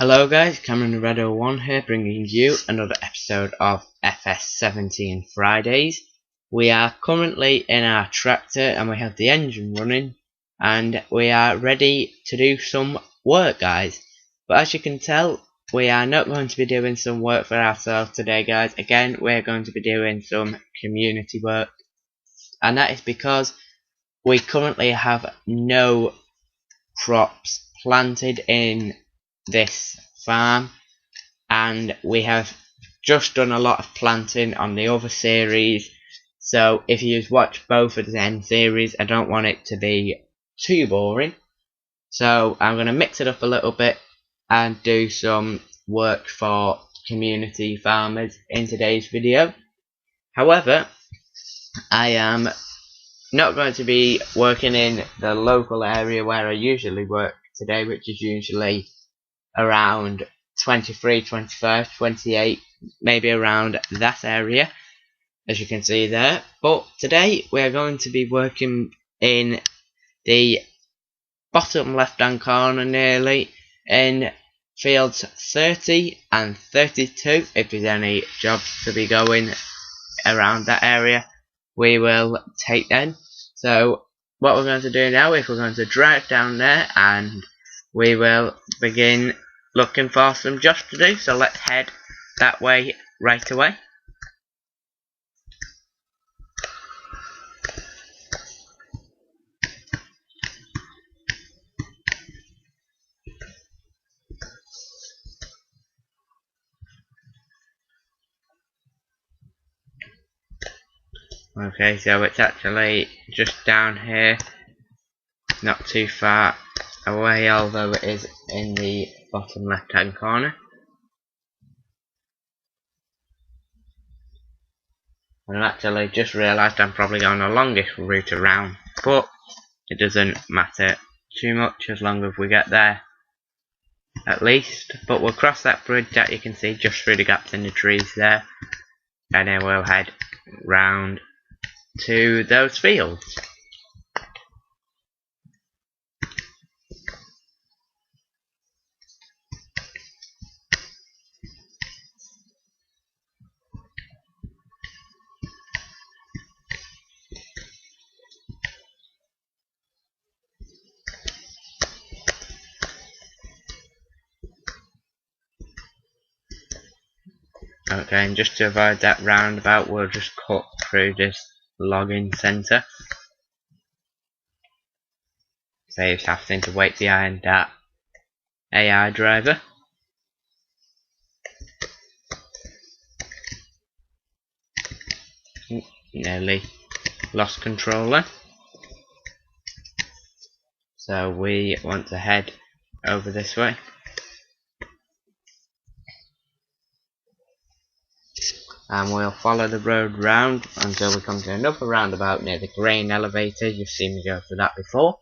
Hello guys, Cameron Red01 here, bringing you another episode of FS17 Fridays. We are currently in our tractor and we have the engine running and we are ready to do some work, guys. But as you can tell, we are not going to be doing some work for ourselves today, guys. Again, we're going to be doing some community work, and that is because we currently have no crops planted in this farm, and we have just done a lot of planting on the other series. So if you watch both of the end series, I don't want it to be too boring, so I'm going to mix it up a little bit and do some work for community farmers in today's video. However, I am not going to be working in the local area where I usually work today, which is usually around 23, 25, 28, maybe around that area, as you can see there. But today we are going to be working in the bottom left hand corner, nearly in fields 30 and 32. If there's any jobs to be going around that area, we will take them. So what we're going to do now is we're going to drive down there and we will begin looking for some jobs to do. So let's head that way right away. Okay, so it's actually just down here, not too far away, although it is in the bottom left hand corner. And I've actually just realised I'm probably going the longest route around, but it doesn't matter too much as long as we get there at least. But we'll cross that bridge that you can see just through the gaps in the trees there, and then we'll head round to those fields. Okay, and just to avoid that roundabout, we'll just cut through this logging centre. Saves having to wait behind that AI driver. Nearly lost control there. So we want to head over this way. And we'll follow the road round until we come to another roundabout near the grain elevator. You've seen me go through that before.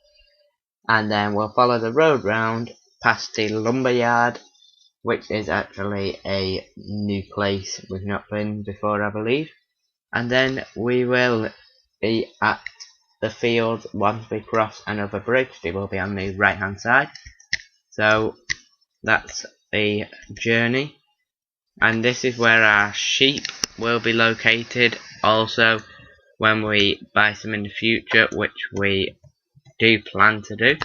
And then we'll follow the road round past the lumber yard, which is actually a new place we've not been before, I believe. And then we will be at the field once we cross another bridge. It will be on the right hand side. So that's the journey. And this is where our sheep will be located also when we buy some in the future, which we do plan to do,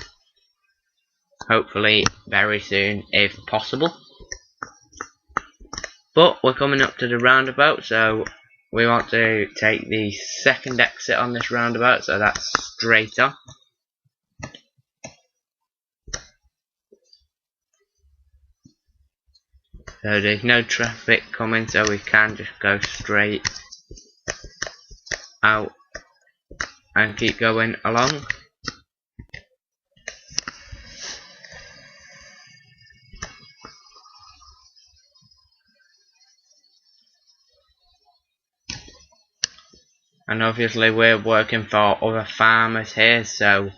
hopefully very soon if possible. But we're coming up to the roundabout, so we want to take the second exit on this roundabout, so that's straight on. So there's no traffic coming, so we can just go straight out and keep going along. And obviously we're working for other farmers here, so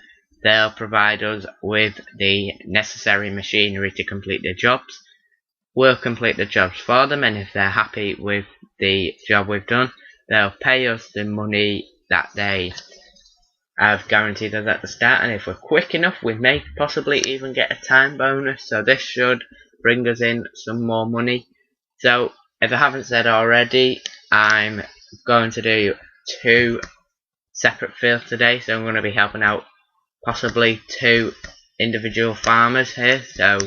they'll provide us with the necessary machinery to complete their jobs. We'll complete the jobs for them, and if they're happy with the job we've done, they'll pay us the money that they have guaranteed us at the start, and if we're quick enough we may possibly even get a time bonus. So this should bring us in some more money. So if I haven't said already, I'm going to do 2 separate fields today, so I'm going to be helping out possibly 2 individual farmers here, so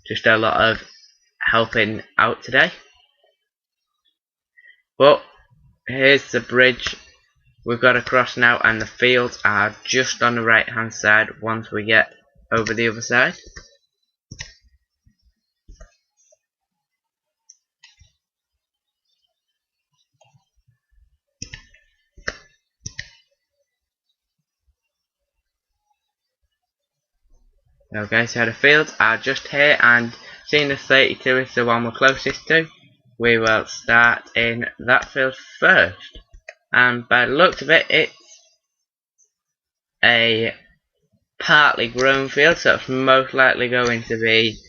just a lot of helping out today. But here's the bridge we've got across now, and the fields are just on the right hand side once we get over the other side. Okay, so the fields are just here, and seeing as 32 is the one we're closest to, we will start in that field first. And by the looks of it, it's a partly grown field, so it's most likely going to be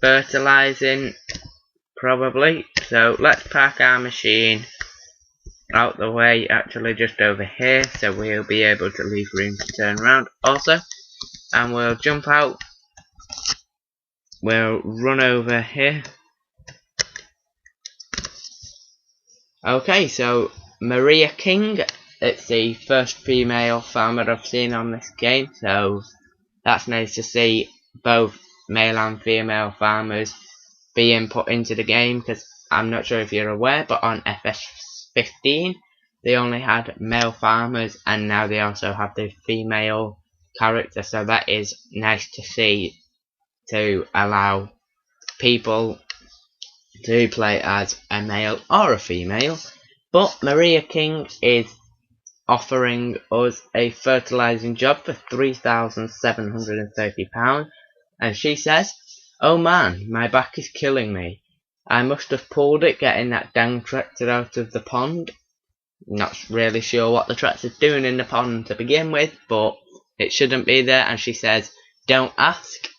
fertilising, probably. So let's park our machine out the way, actually just over here, so we'll be able to leave room to turn around also. And we'll jump out, we'll run over here. Okay, so Maria King, it's the first female farmer I've seen on this game, so that's nice to see both male and female farmers being put into the game, because I'm not sure if you're aware, but on FS15 they only had male farmers, and now they also have the female character, so that is nice to see, to allow people to play as a male or a female. But Maria King is offering us a fertilising job for £3,730, and she says, "Oh man, my back is killing me. I must have pulled it getting that dang tractor out of the pond." Not really sure what the tractor's doing in the pond to begin with, but it shouldn't be there, and she says, "Don't ask."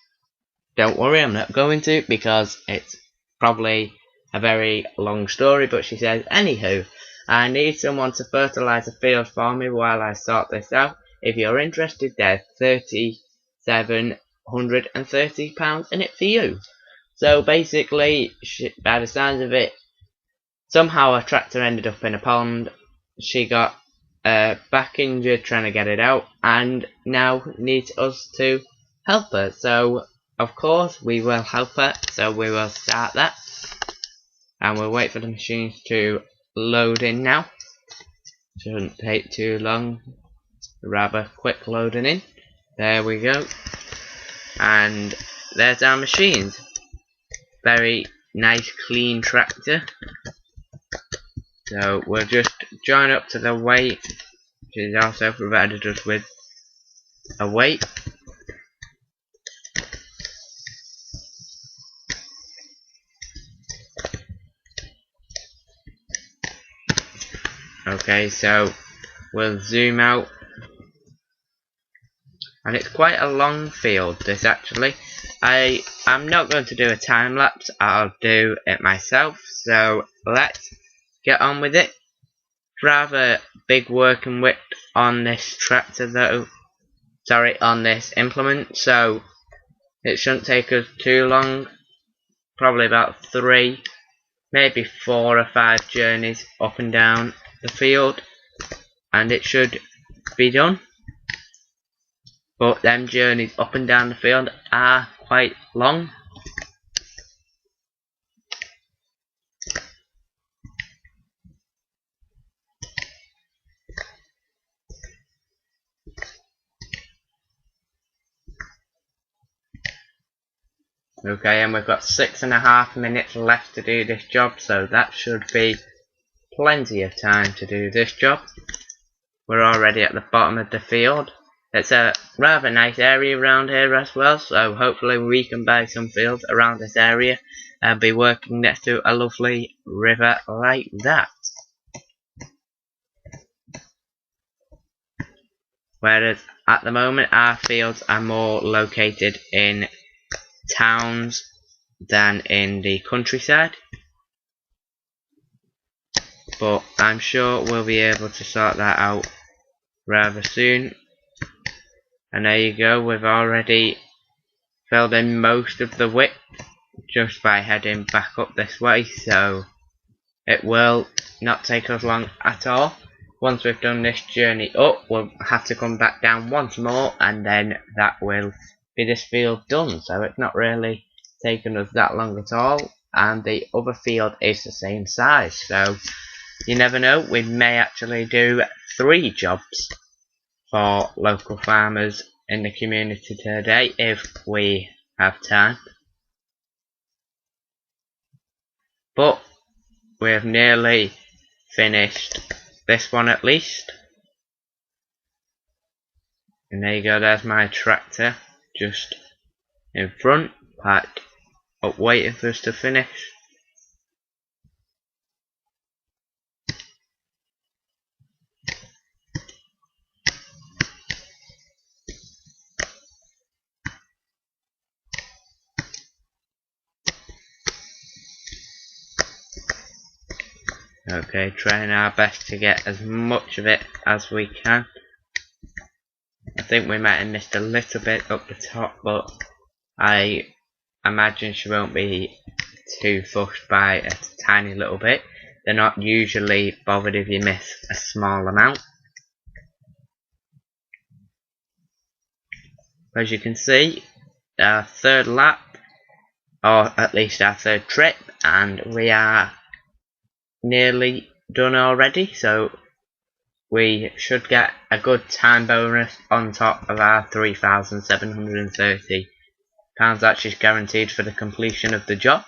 Don't worry, I'm not going to, because it's probably a very long story, but she says, "Anywho, I need someone to fertilise a field for me while I sort this out. If you're interested, there's £3,730 in it for you." So basically, by the sounds of it, somehow a tractor ended up in a pond. She got back injured trying to get it out, and now needs us to help her. So of course we will help her, so we will start that, and we'll wait for the machines to load in now. Shouldn't take too long, rather quick loading in. There we go, and there's our machines. Very nice clean tractor. So we'll just join up to the weight, which is also provided us with a weight. Okay, so we'll zoom out, and it's quite a long field, this actually. I'm not going to do a time lapse, I'll do it myself, so let's get on with it. Rather big working width on this tractor though, sorry, on this implement, so it shouldn't take us too long. Probably about 3, maybe 4 or 5 journeys up and down the field, and it should be done. But them journeys up and down the field are quite long. Okay, and we've got 6.5 minutes left to do this job, so that should be plenty of time to do this job. We're already at the bottom of the field. It's a rather nice area around here as well, so hopefully we can buy some fields around this area and be working next to a lovely river like that. Whereas at the moment our fields are more located in towns than in the countryside, but I'm sure we'll be able to sort that out rather soon. And there you go, we've already filled in most of the width just by heading back up this way, so it will not take us long at all. Once we've done this journey up, we'll have to come back down once more, and then that will be this field done. So it's not really taken us that long at all, and the other field is the same size, so you never know, we may actually do 3 jobs for local farmers in the community today if we have time. But we have nearly finished this one at least. And there you go, there's my tractor just in front, parked up waiting for us to finish. Okay, trying our best to get as much of it as we can. I think we might have missed a little bit up the top, but I imagine she won't be too fussed by a tiny little bit. They're not usually bothered if you miss a small amount. As you can see, our 3rd lap, or at least our 3rd trip, and we are nearly done already, so we should get a good time bonus on top of our £3,730 that she's guaranteed for the completion of the job.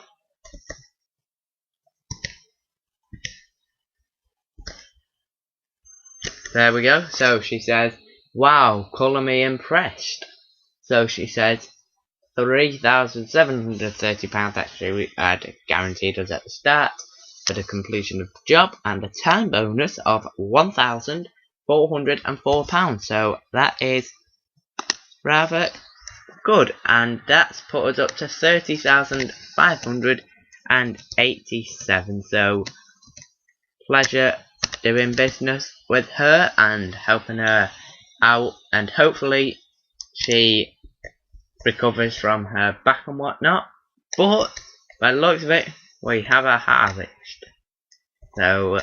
There we go. So she says, wow, colour me impressed. So she says £3,730 actually we had guaranteed us at the start for the completion of the job, and a time bonus of £1,404. So that is rather good, and that's put us up to 30,587. So pleasure doing business with her and helping her out, and hopefully she recovers from her back and whatnot. But by the looks of it, we have a harvest. So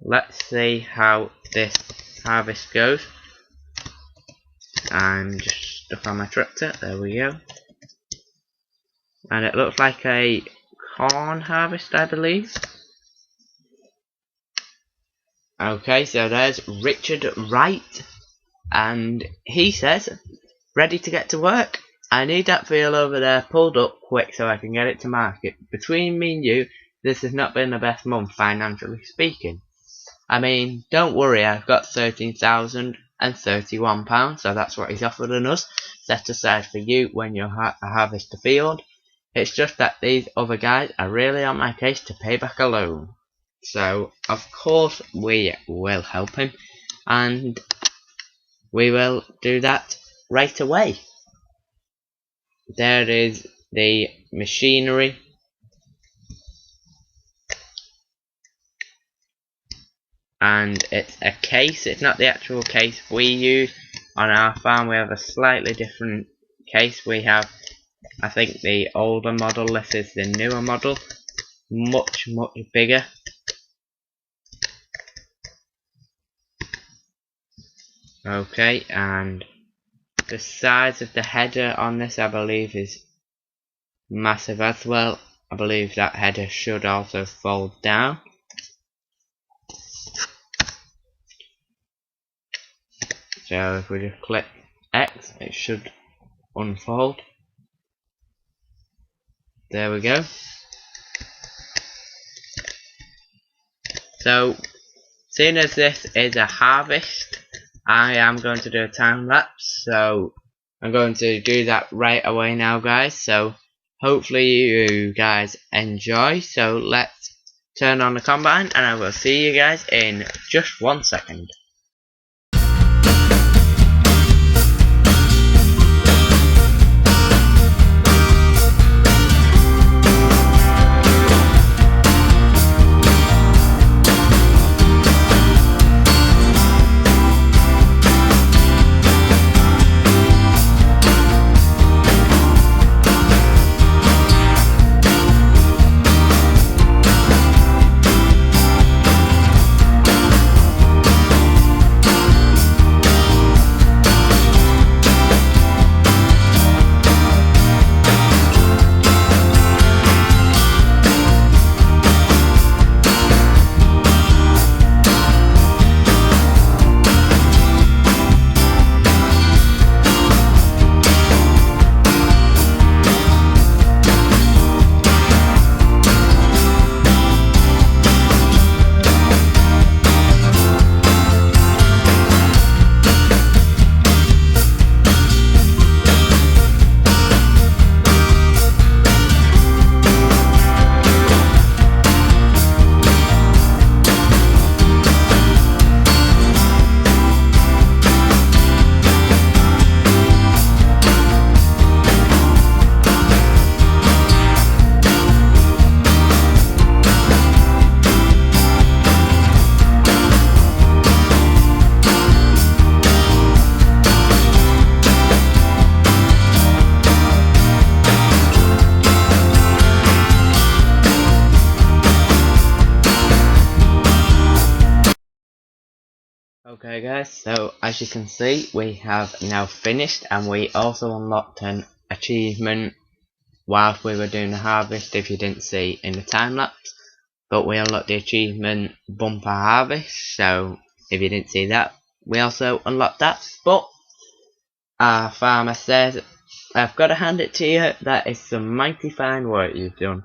let's see how this harvest goes. I'm just stuck on my tractor. There we go. And it looks like a corn harvest, I believe. Okay, so there's Richard Wright, and he says, ready to get to work. I need that field over there pulled up quick so I can get it to market. Between me and you, this has not been the best month financially speaking. I mean, don't worry, I've got £13,031, so that's what he's offering us, set aside for you when you harvest the field. It's just that these other guys are really on my case to pay back a loan. So, of course, we will help him, and we will do that right away. There is the machinery. And it's a case, it's not the actual case we use on our farm. We have a slightly different case. We have, I think, the older model. This is the newer model. Much bigger. Okay, and the size of the header on this, I believe, is massive as well. I believe that header should also fold down. So if we just click X, it should unfold. There we go. So, seeing as this is a harvest, I am going to do a time lapse. So, I'm going to do that right away now, guys. So, hopefully you guys enjoy. So, let's turn on the combine, and I will see you guys in just 1 second. Okay guys, so as you can see we have now finished, and we also unlocked an achievement whilst we were doing the harvest, if you didn't see in the time lapse. But we unlocked the achievement bumper harvest, so if you didn't see that, we also unlocked that. But our farmer says, I've got to hand it to you, that is some mighty fine work you've done.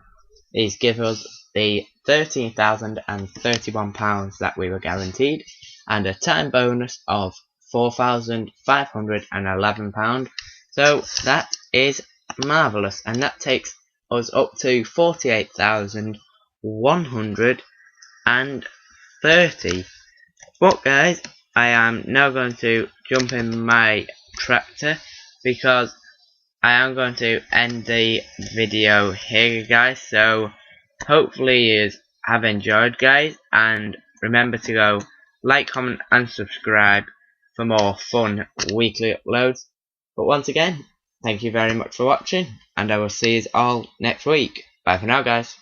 He's given us the £13,031 that we were guaranteed, and a time bonus of £4,511. So that is marvellous, and that takes us up to 48,130. But guys, I am now going to jump in my tractor, because I am going to end the video here guys. So hopefully you have enjoyed guys, and remember to go like, comment and subscribe for more fun weekly uploads. But once again, thank you very much for watching, and I will see you all next week. Bye for now guys.